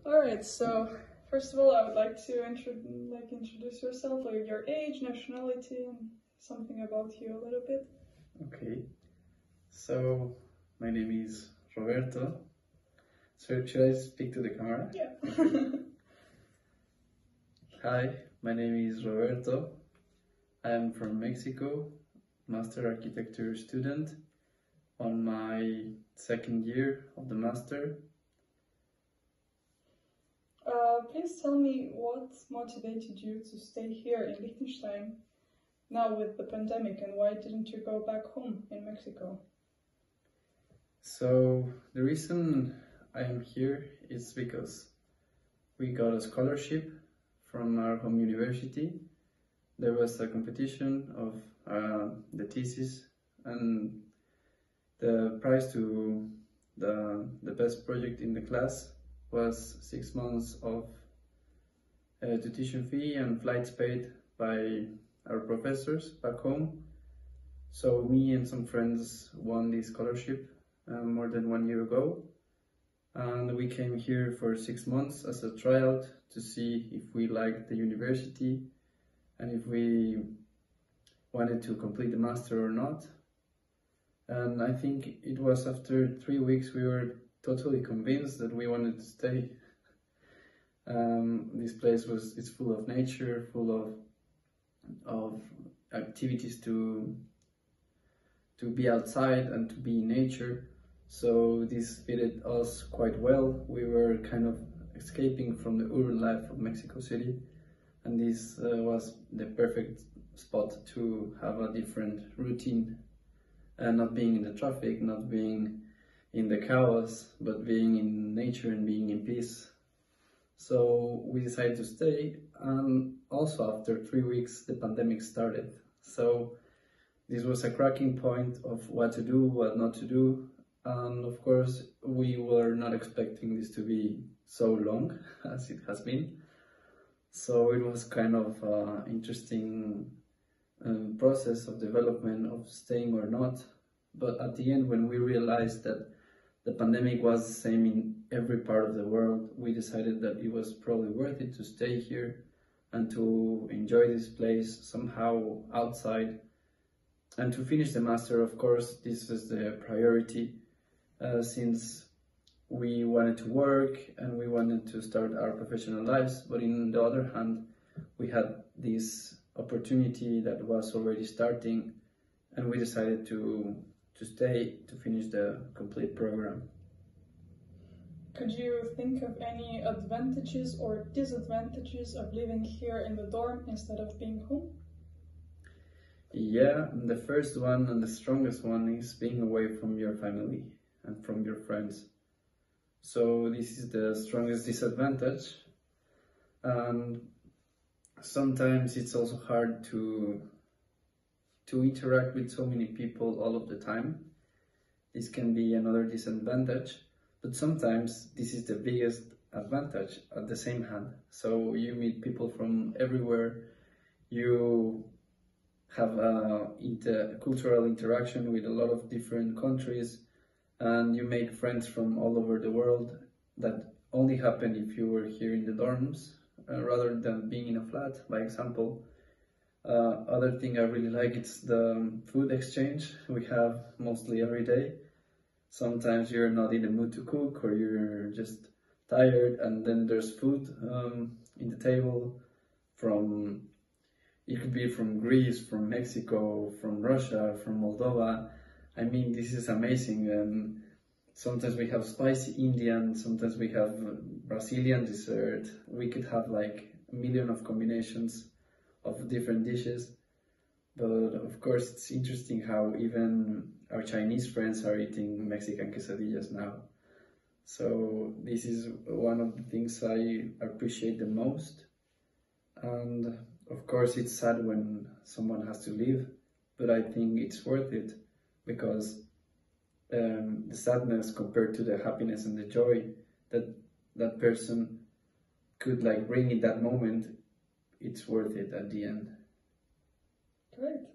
All right, so first of all, I would like to introduce yourself, like your age, nationality, and something about you a little bit. Okay, so my name is Roberto. So should I speak to the camera? Yeah. Hi, my name is Roberto. I am from Mexico, Master Architecture student on my second year of the Master. Please tell me what motivated you to stay here in Liechtenstein now with the pandemic, and why didn't you go back home in Mexico? So the reason I am here is because we got a scholarship from our home university. There was a competition of the thesis, and the prize to the best project in the class was 6 months of tuition fee and flights paid by our professors back home. So me and some friends won this scholarship more than 1 year ago, and we came here for 6 months as a tryout to see if we liked the university and if we wanted to complete the master or not. And I think it was after 3 weeks we were totally convinced that we wanted to stay. This place is full of nature, full of activities to be outside and to be in nature. So this fitted us quite well. We were kind of escaping from the urban life of Mexico City, and this was the perfect spot to have a different routine, not being in the traffic, not being in the chaos, but being in nature and being in peace. So we decided to stay, and also after 3 weeks the pandemic started. So this was a cracking point of what to do, what not to do, and of course we were not expecting this to be so long as it has been. So it was kind of an interesting process of development of staying or not. But at the end, when we realized that the pandemic was the same in every part of the world, we decided that it was probably worth it to stay here and to enjoy this place somehow outside. And to finish the master, of course, this is the priority, since we wanted to work and we wanted to start our professional lives. But on the other hand, we had this opportunity that was already starting, and we decided to stay to finish the complete program. Could you think of any advantages or disadvantages of living here in the dorm instead of being home? Yeah, the first one and the strongest one is being away from your family and from your friends. So this is the strongest disadvantage. And sometimes it's also hard to interact with so many people all of the time. This can be another disadvantage, but sometimes this is the biggest advantage at the same hand. So you meet people from everywhere, you have a cultural interaction with a lot of different countries, and you make friends from all over the world that only happen if you were here in the dorms rather than being in a flat, by example. Other thing I really like is the food exchange we have mostly every day. Sometimes you're not in the mood to cook, or you're just tired, and then there's food in the table from, it could be from Greece, from Mexico, from Russia, from Moldova. I mean, this is amazing. And sometimes we have spicy Indian, sometimes we have Brazilian dessert. We could have like a million of combinations of different dishes. But of course, it's interesting how even our Chinese friends are eating Mexican quesadillas now. So this is one of the things I appreciate the most. And of course, it's sad when someone has to leave, but I think it's worth it, because the sadness compared to the happiness and the joy that that person could like bring in that moment, it's worth it at the end. Great.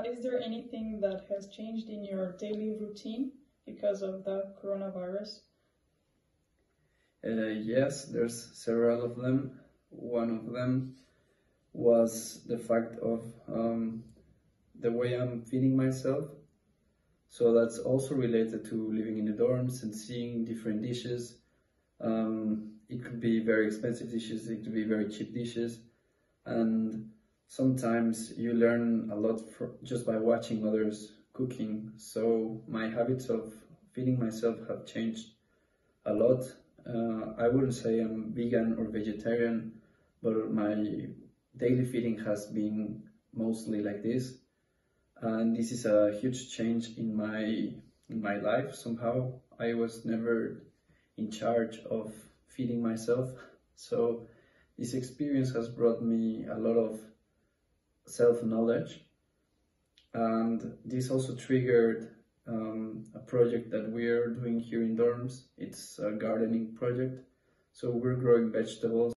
Is there anything that has changed in your daily routine because of the coronavirus? Yes, there's several of them. One of them was the fact of the way I'm feeding myself. So that's also related to living in the dorms and seeing different dishes. It could be very expensive dishes, it could be very cheap dishes, and sometimes you learn a lot just by watching others cooking. So my habits of feeding myself have changed a lot. I wouldn't say I'm vegan or vegetarian, but my daily feeding has been mostly like this, and this is a huge change in my life. Somehow I was never in charge of feeding myself, so this experience has brought me a lot of self-knowledge, and this also triggered a project that we're doing here in dorms. It's a gardening project, so we're growing vegetables